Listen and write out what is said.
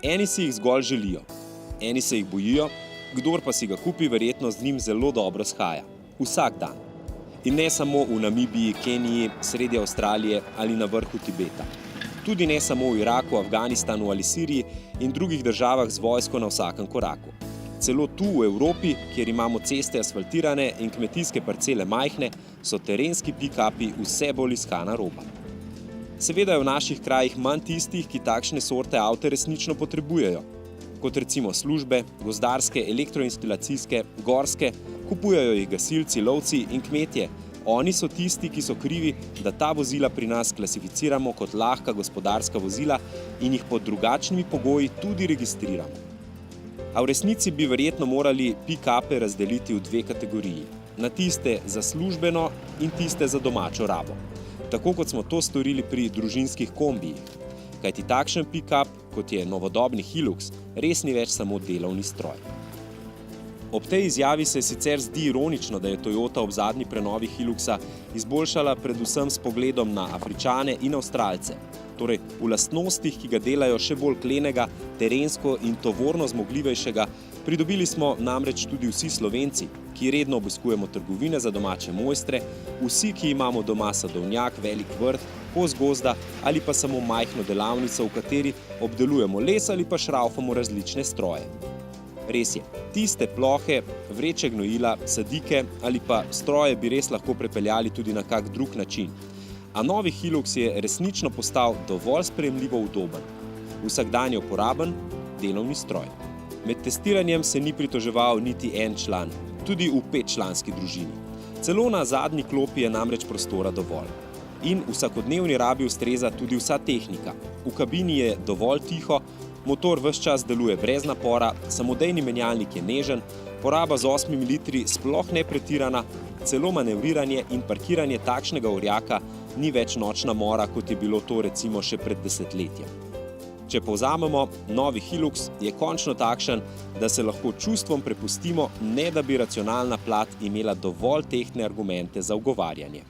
Eni si jih zgolj želijo, eni se jih bojijo, kdor pa si ga kupi, verjetno z njim zelo dobro shaja. Vsak dan. In ne samo v Namibiji, Keniji, sredi Avstralije ali na vrhu Tibeta. Tudi ne samo v Iraku, Afganistanu ali Siriji in drugih državah z vojsko na vsakem koraku. Celo tu v Evropi, kjer imamo ceste asfaltirane in kmetijske parcele majhne, so terenski pick-upi vse bolj iskana roba. Seveda je v naših krajih manj tistih, ki takšne sorte avte resnično potrebujejo, kot recimo službe, gozdarske, elektroinstalacijske, gorske, kupujejo jih gasilci, lovci in kmetje. Oni so tisti, ki so krivi, da ta vozila pri nas klasificiramo kot lahka gospodarska vozila in jih pod drugačnimi pogoji tudi registriramo. A v resnici bi verjetno morali pick-upe razdeliti v dve kategoriji, na tiste za službeno in tiste za domačo rabo. Tako kot smo to storili pri družinskih kombijih. Kajti takšen pick-up, kot je novodobni Hilux, res ni več samo delovni stroj. Ob tej izjavi se sicer zdi ironično, da je Toyota ob zadnji prenovi Hiluxa izboljšala predvsem s pogledom na Afričane in Avstralce, torej v lastnostih, ki ga delajo še bolj klenega, terensko in tovorno zmogljivejšega, pridobili smo namreč tudi vsi Slovenci, ki redno obiskujemo trgovine za domače mojstre, vsi, ki imamo doma sadovnjak, velik vrt, kos gozda ali pa samo majhno delavnico, v kateri obdelujemo les ali pa šraufamo različne stroje. Res je, tiste plohe, vreče gnojila, sadike ali pa stroje bi res lahko prepeljali tudi na kak drug način. A novi Hilux je resnično postal dovolj sprejemljivo udoben, vsakdanje uporaben delovni stroj. Med testiranjem se ni pritoževal niti en član, tudi v 5-članski družini. Celo na zadnji klopi je namreč prostora dovolj. In vsakodnevni rabi ustreza tudi vsa tehnika. V kabini je dovolj tiho, motor ves čas deluje brez napora, samodejni menjalnik je nežen, poraba z 8 litri sploh ne pretirana, celo manevriranje in parkiranje takšnega orjaka ni več nočna mora, kot je bilo to recimo še pred desetletjem. Če povzamemo, novi Hilux je končno takšen, da se lahko čustvom prepustimo, ne da bi racionalna plat imela dovolj tehtne argumente za ugovarjanje.